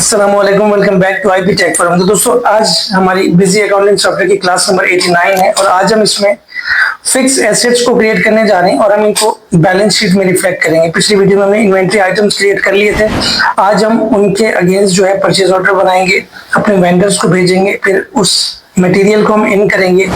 अस्सलामुअलैकुम, welcome back to IP tech forum. तो दोस्तों, आज हमारी बिजी अकाउंटिंग सॉफ्टवेयर की क्लास नंबर 89 है और आज हम इसमें फिक्स एसेट्स को क्रिएट करने जा रहे हैं और हम इनको बैलेंस शीट में रिफ्लेक्ट करेंगे। पिछली वीडियो में हमने इन्वेंट्री आइटम्स क्रिएट कर लिए थे। आज हम उनके अगेंस्ट जो है परचेज ऑर्डर बनाएंगे, अपने वेंडर्स को भेजेंगे, फिर उस मटेरियल को हम इन करेंगे।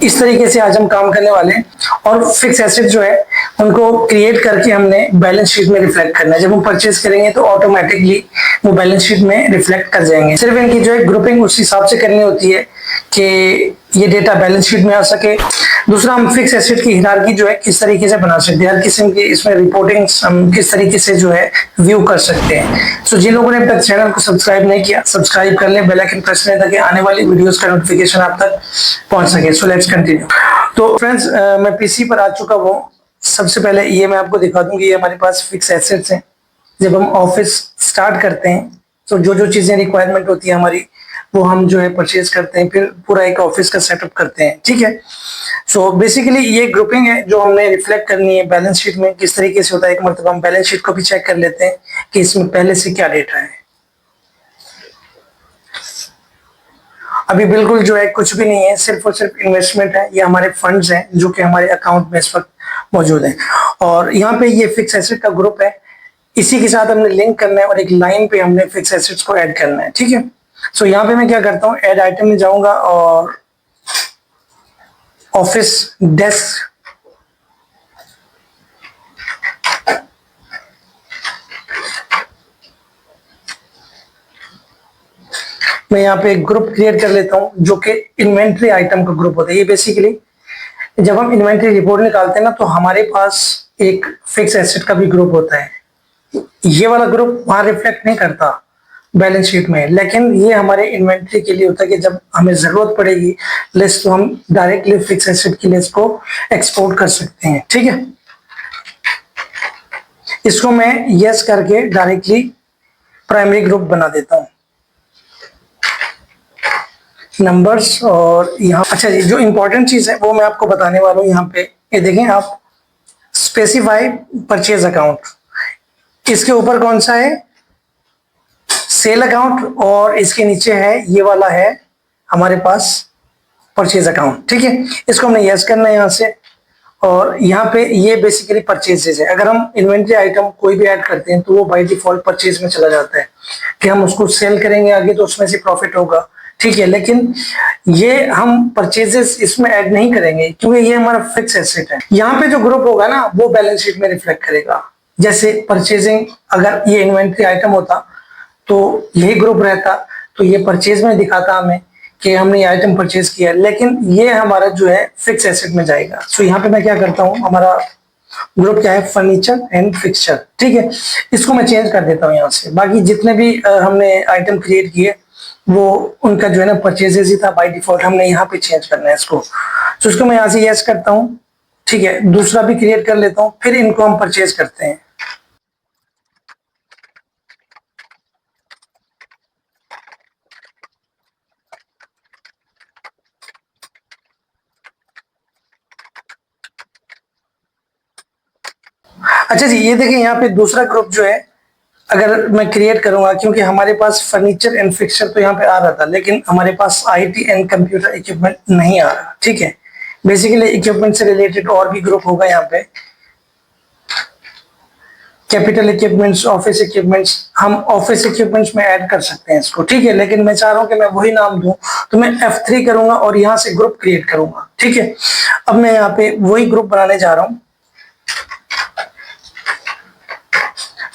इस तरीके से आज हम काम करने वाले हैं और फिक्स एसेट जो है उनको क्रिएट करके हमने बैलेंस शीट में रिफ्लेक्ट करना है। जब हम परचेज करेंगे तो ऑटोमेटिकली वो बैलेंस शीट में रिफ्लेक्ट कर जाएंगे। सिर्फ इनकी जो है ग्रुपिंग उस हिसाब से करनी होती है कि ये डेटा बैलेंस शीट में आ सके। दूसरा, हम फिक्स एसेट की हिरार्की जो है किस तरीके से बना सकते हैं, हर किस्म की इसमें रिपोर्टिंग हम किस तरीके से जो है व्यू कर सकते हैं। सो जिन लोगों ने अब तक चैनल को सब्सक्राइब नहीं किया, सब्सक्राइब कर लें, बेल आइकन प्रेस करें ताकि आने वाली वीडियोस का नोटिफिकेशन आप तक पहुंच सके। So let's continue. तो फ्रेंड्स, मैं पीसी पर आ चुका हूँ। सबसे पहले ये मैं आपको दिखा दूं कि ये हमारे पास फिक्स एसेट्स हैं। जब हम ऑफिस स्टार्ट करते हैं तो जो जो चीजें रिक्वायरमेंट होती है हमारी, वो हम जो है परचेज करते हैं, फिर पूरा एक ऑफिस का सेटअप करते हैं। ठीक है। सो बेसिकली ये ग्रुपिंग है जो हमने रिफ्लेक्ट करनी है बैलेंस शीट में। किस तरीके से होता है, एक मतलब हम बैलेंस शीट को भी चेक कर लेते हैं कि इसमें पहले से क्या डेटा है। अभी बिल्कुल जो है कुछ भी नहीं है, सिर्फ और सिर्फ इन्वेस्टमेंट है। ये हमारे फंड्स हैं जो कि हमारे अकाउंट में इस वक्त मौजूद हैं और यहाँ पे ये फिक्स एसेट का ग्रुप है। इसी के साथ हमने लिंक करना है और एक लाइन पे हमने फिक्स एसेट्स को ऐड करना है। ठीक है। सो यहाँ पे मैं क्या करता हूँ, ऐड आइटम में जाऊंगा और ऑफिस डेस्क मैं यहाँ पे एक ग्रुप क्रिएट कर लेता हूँ जो कि इन्वेंट्री आइटम का ग्रुप होता है। ये बेसिकली जब हम इन्वेंट्री रिपोर्ट निकालते हैं ना, तो हमारे पास एक फिक्स एसेट का भी ग्रुप होता है। ये वाला ग्रुप वहां रिफ्लेक्ट नहीं करता बैलेंस शीट में, लेकिन ये हमारे इन्वेंट्री के लिए होता है कि जब हमें जरूरत पड़ेगी लिस्ट, तो हम डायरेक्टली फिक्स एसेट की लिस्ट को एक्सपोर्ट कर सकते हैं। ठीक है। इसको मैं यस करके डायरेक्टली प्राइमरी ग्रुप बना देता हूं, नंबर्स। और यहाँ अच्छा जी, जो इंपॉर्टेंट चीज है वो मैं आपको बताने वाला हूँ। यहाँ पे ये देखें आप, स्पेसिफाई परचेज अकाउंट, इसके ऊपर कौन सा है, सेल अकाउंट, और इसके नीचे है ये वाला है हमारे पास परचेज अकाउंट। ठीक है। इसको हमने यस करना है यहाँ से। और यहाँ पे ये बेसिकली परचेजेज है। अगर हम इन्वेंट्री आइटम कोई भी ऐड करते हैं तो वो बाय डिफॉल्ट परचेज में चला जाता है कि हम उसको सेल करेंगे आगे तो उसमें से प्रॉफिट होगा। ठीक है। लेकिन ये हम परचेजेस इसमें ऐड नहीं करेंगे क्योंकि ये हमारा फिक्स एसेट है। यहाँ पे जो ग्रुप होगा ना वो बैलेंस शीट में रिफ्लेक्ट करेगा। जैसे परचेजिंग, अगर ये इन्वेंट्री आइटम होता तो यही ग्रुप रहता, तो ये परचेज में दिखाता हमें कि हमने ये आइटम परचेज किया, लेकिन ये हमारा जो है फिक्स एसेट में जाएगा। सो यहाँ पे मैं क्या करता हूँ, हमारा ग्रुप क्या है, फर्नीचर एंड फिक्सचर। ठीक है। इसको मैं चेंज कर देता हूँ यहाँ से। बाकी जितने भी हमने आइटम क्रिएट किए वो उनका जो है ना परचेजेस ही था बाय डिफॉल्ट। हमने यहाँ पे चेंज करना है इसको। तो इसको मैं यहाँ से यस करता हूँ। ठीक है। दूसरा भी क्रिएट कर लेता हूँ, फिर इनको हम परचेज करते हैं। अच्छा जी, ये देखिए यहाँ पे दूसरा ग्रुप जो है अगर मैं क्रिएट करूंगा, क्योंकि हमारे पास फर्नीचर एंड फिक्सचर तो यहाँ पे आ रहा था, लेकिन हमारे पास आईटी एंड कंप्यूटर इक्विपमेंट नहीं आ रहा। ठीक है। बेसिकली इक्विपमेंट से रिलेटेड और भी ग्रुप होगा यहाँ पे, कैपिटल इक्विपमेंट्स, ऑफिस इक्विपमेंट्स। हम ऑफिस इक्विपमेंट्स में ऐड कर सकते हैं इसको। ठीक है। लेकिन मैं चाह रहा हूँ कि मैं वही नाम दूं, तो मैं F3 करूंगा और यहाँ से ग्रुप क्रिएट करूंगा। ठीक है। अब मैं यहाँ पे वही ग्रुप बनाने जा रहा हूँ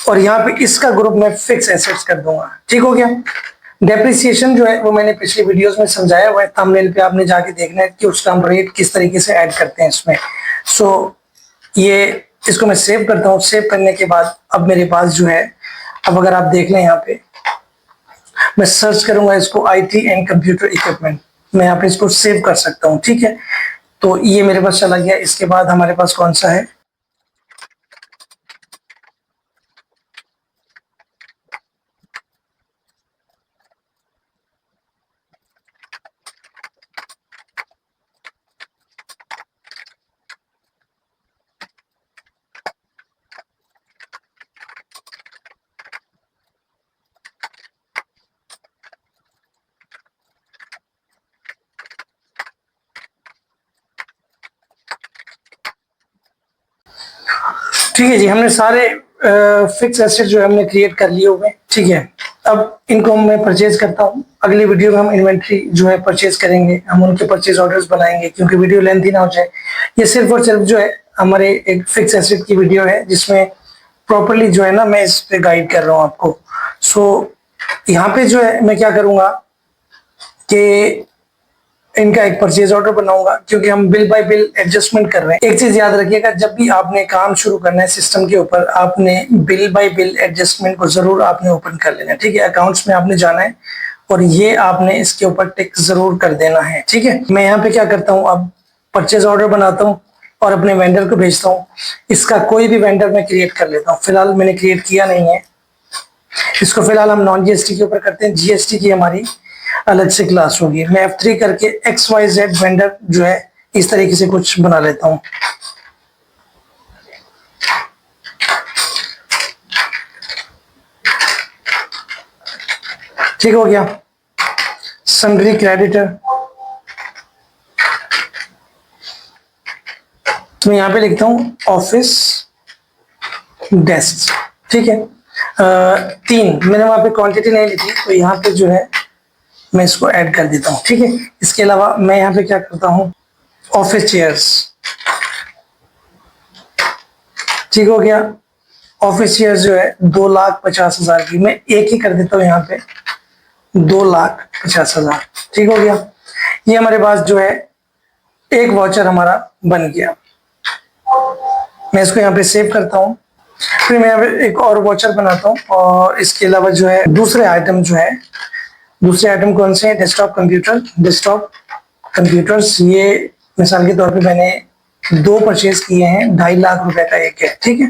और यहाँ पे इसका ग्रुप मैं फिक्स एसेट्स कर दूंगा। ठीक हो गया। डेप्रिसिएशन जो है वो मैंने पिछली वीडियोस में समझाया हुआ है, थंबनेल पे आपने जाके देखना है कि उसका हम रेट किस तरीके से ऐड करते हैं इसमें। सो ये इसको मैं सेव करता हूँ। सेव करने के बाद अब मेरे पास जो है, अब अगर आप देख लें यहाँ पे मैं सर्च करूंगा इसको आईटी एंड कंप्यूटर इक्विपमेंट, मैं यहाँ पे इसको सेव कर सकता हूँ। ठीक है। तो ये मेरे पास चला गया। इसके बाद हमारे पास कौन सा है, ठीक है जी, हमने सारे फिक्स एसेट जो है हमने क्रिएट कर लिए हुए। ठीक है, अब इनको मैं परचेज करता हूँ। अगली वीडियो में हम इन्वेंट्री जो है परचेज करेंगे, हम उनके परचेज ऑर्डर्स बनाएंगे क्योंकि वीडियो लेंथी ना हो जाए। ये सिर्फ और सिर्फ जो है हमारे एक फिक्स एसेट की वीडियो है जिसमें प्रॉपरली जो है ना मैं इस पे गाइड कर रहा हूँ आपको। सो यहाँ पे जो है मैं क्या करूँगा कि इनका एक परचेज ऑर्डर बनाऊंगा क्योंकि हम बिल बाय बिल एडजस्टमेंट कर रहे हैं। एक चीज याद रखिएगा, जब भी आपने काम शुरू करना है सिस्टम के ऊपर, आपने बिल बाय बिल एडजस्टमेंट को जरूर आपने ओपन कर लेना है। ठीक है, अकाउंट्स में आपने जाना है और ये आपने इसके ऊपर टिक जरूर कर देना है। ठीक है, मैं यहाँ पे क्या करता हूँ, अब परचेज ऑर्डर बनाता हूँ और अपने वेंडर को भेजता हूँ। इसका कोई भी वेंडर मैं क्रिएट कर लेता हूँ, फिलहाल मैंने क्रिएट किया नहीं है इसको। फिलहाल हम नॉन जीएसटी के ऊपर करते हैं, जीएसटी की हमारी अलग से क्लास होगी। मैं F3 करके XYZ वेंडर जो है इस तरीके से कुछ बना लेता हूं। ठीक हो गया। सन्ड्री क्रेडिटर, तो मैं यहां पे लिखता हूं ऑफिस डेस्क। ठीक है, 3 मैंने वहां पे क्वांटिटी नहीं लिखी तो यहाँ पे जो है मैं इसको ऐड कर देता हूँ। ठीक है, इसके अलावा मैं यहाँ पे क्या करता हूँ, ऑफिस चेयर्स। ठीक हो गया, ऑफिस चेयर्स जो है 2,50,000 की मैं एक ही कर देता हूँ यहाँ पे 2,50,000। ठीक हो गया, ये हमारे पास जो है एक वाउचर हमारा बन गया। मैं इसको यहाँ पे सेव करता हूँ। फिर मैं यहाँ पे एक और वाउचर बनाता हूँ और इसके अलावा जो है दूसरे आइटम जो है, दूसरे आइटम कौन से हैं, डेस्कटॉप कंप्यूटर। डेस्कटॉप कंप्यूटर्स ये मिसाल के तौर पे मैंने 2 परचेज किए हैं, 2.5 लाख रुपए का एक है। ठीक है,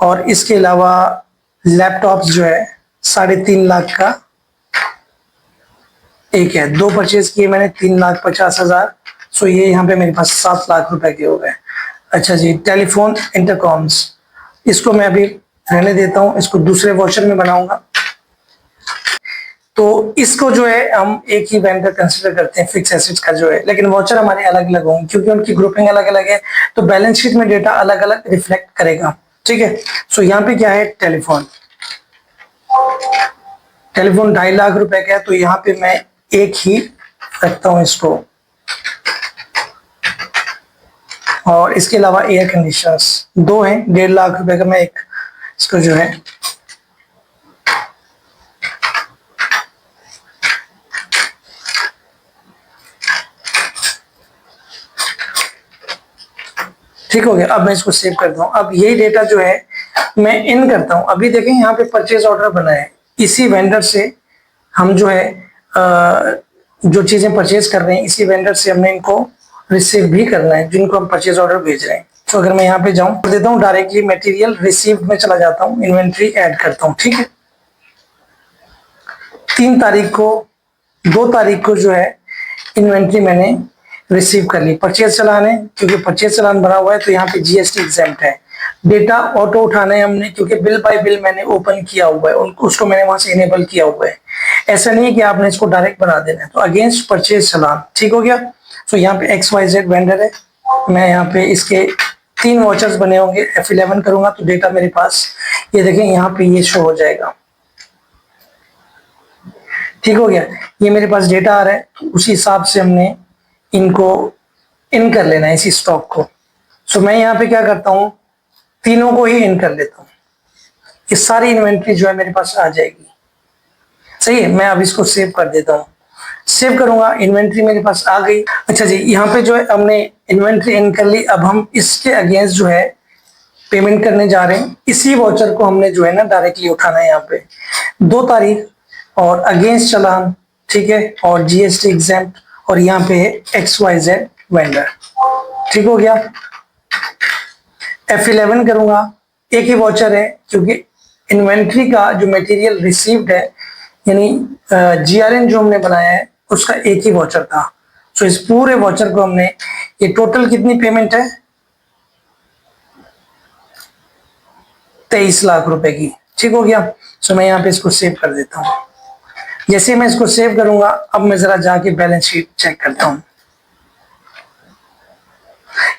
और इसके अलावा लैपटॉप्स जो है 3.5 लाख का एक है। 2 परचेज किए मैंने 3,50,000। सो ये यहाँ पे मेरे पास 7 लाख रुपए के हो गए। अच्छा जी, टेलीफोन इंटरकॉम्स, इसको मैं अभी रहने देता हूँ, इसको दूसरे वाउचर में बनाऊंगा। तो इसको जो है हम एक ही वेंडर कंसीडर करते हैं फिक्स एसेट्स का जो है, लेकिन वाउचर हमारे अलग अलग होंगे क्योंकि उनकी ग्रुपिंग अलग अलग है, तो बैलेंस शीट में डेटा अलग अलग रिफ्लेक्ट करेगा। ठीक है, सो यहाँ पे क्या है, टेलीफोन। टेलीफोन 2.5 लाख रुपए का है तो यहाँ पे मैं एक ही रखता हूँ इसको। और इसके अलावा एयर कंडीशनर्स 2 हैं, 1.5 लाख रुपए का मैं एक इसको जो है ठीक हो गया। अब मैं इसको सेव करता हूँ। अब यही डेटा जो है मैं इन करता हूँ। अभी देखें यहाँ पे परचेज ऑर्डर बना है, इसी वेंडर से हम जो है जो चीजें परचेज कर रहे हैं इसी वेंडर से हमने इनको रिसीव भी करना है, जिनको हम परचेज ऑर्डर भेज रहे हैं। तो अगर मैं यहाँ पे जाऊँ कर देता हूँ, डायरेक्टली मटेरियल रिसीव्ड में चला जाता हूँ, इन्वेंट्री ऐड करता हूँ। ठीक है, 3 तारीख को 2 तारीख को जो है इन्वेंट्री मैंने रिसीव कर ली। परचेज चलान है, क्योंकि परचेज चलान बना हुआ है तो यहाँ पे जीएसटी एग्जेम्प्ट है। डेटा ऑटो उठाना है हमने क्योंकि बिल बाय बिल मैंने ओपन किया हुआ है, उसको मैंने वहां से इनेबल किया हुआ है। ऐसा नहीं है कि आपने इसको डायरेक्ट बना देना है। तो अगेंस्ट परचेज चलान, ठीक हो गया। तो यहाँ पे XYZ वेंडर है, मैं यहाँ पे इसके 3 वाउचर्स बने होंगे, F11 करूंगा तो डेटा मेरे पास ये देखें यहाँ पे ये शो हो जाएगा। ठीक हो गया, ये मेरे पास डेटा आ रहा है, तो उसी हिसाब से हमने इनको इन कर लेना है इसी स्टॉक को। सो मैं यहाँ पे क्या करता हूँ, तीनों को ही इन कर लेता हूँ, ये सारी इन्वेंट्री जो है मेरे पास आ जाएगी। सही है, मैं अब इसको सेव कर देता हूँ। सेव करूंगा, इन्वेंट्री मेरे पास आ गई। अच्छा जी, यहाँ पे जो है हमने इन्वेंट्री इन कर ली। अब हम इसके अगेंस्ट जो है पेमेंट करने जा रहे हैं। इसी वाउचर को हमने जो है ना डायरेक्टली उठाना है। यहाँ पे 2 तारीख और अगेंस्ट चलान, ठीक है, और जीएसटी एग्जेम्प्ट, और यहाँ पे है XYZ वेंडर। ठीक हो गया, F11 करूंगा, एक ही वाउचर है क्योंकि इन्वेंट्री का जो मटेरियल रिसीव्ड है यानी GRN जो हमने बनाया है उसका एक ही वाउचर था। सो इस पूरे वाउचर को हमने, ये टोटल कितनी पेमेंट है, 23 लाख रुपए की। ठीक हो गया, सो मैं यहाँ पे इसको सेव कर देता हूँ। जैसे मैं इसको सेव करूंगा, अब मैं जरा जाके बैलेंस शीट चेक करता हूँ।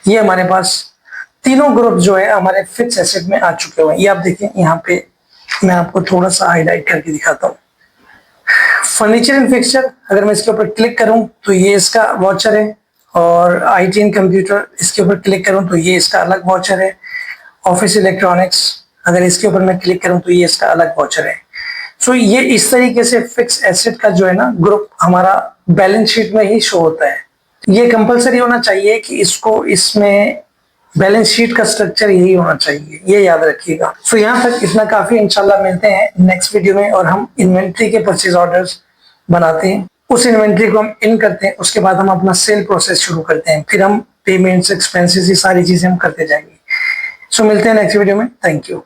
ये हमारे पास तीनों ग्रुप जो है हमारे फिक्स एसेट में आ चुके हुए हैं। ये आप देखिए यहाँ पे मैं आपको थोड़ा सा हाईलाइट करके दिखाता हूँ। फर्नीचर एंड फिक्सचर, अगर मैं इसके ऊपर क्लिक करूं तो ये इसका वाउचर है, और आईटी एंड कंप्यूटर इसके ऊपर क्लिक करूं तो ये इसका अलग वाउचर है। ऑफिस इलेक्ट्रॉनिक्स अगर इसके ऊपर मैं क्लिक करूं तो ये इसका अलग वाउचर है। सो ये इस तरीके से फिक्स एसेट का जो है ना ग्रुप हमारा बैलेंस शीट में ही शो होता है। ये कंपलसरी होना चाहिए कि इसको इसमें बैलेंस शीट का स्ट्रक्चर यही होना चाहिए, ये याद रखिएगा। सो यहाँ तक इतना काफी। इंशाल्लाह मिलते हैं नेक्स्ट वीडियो में और हम इन्वेंट्री के परचेज ऑर्डर्स बनाते हैं, उस इन्वेंट्री को हम इन करते हैं, उसके बाद हम अपना सेल प्रोसेस शुरू करते हैं, फिर हम पेमेंट्स एक्सपेंसेस ये सारी चीजें हम करते जाएंगे। सो मिलते हैं नेक्स्ट वीडियो में। Thank you.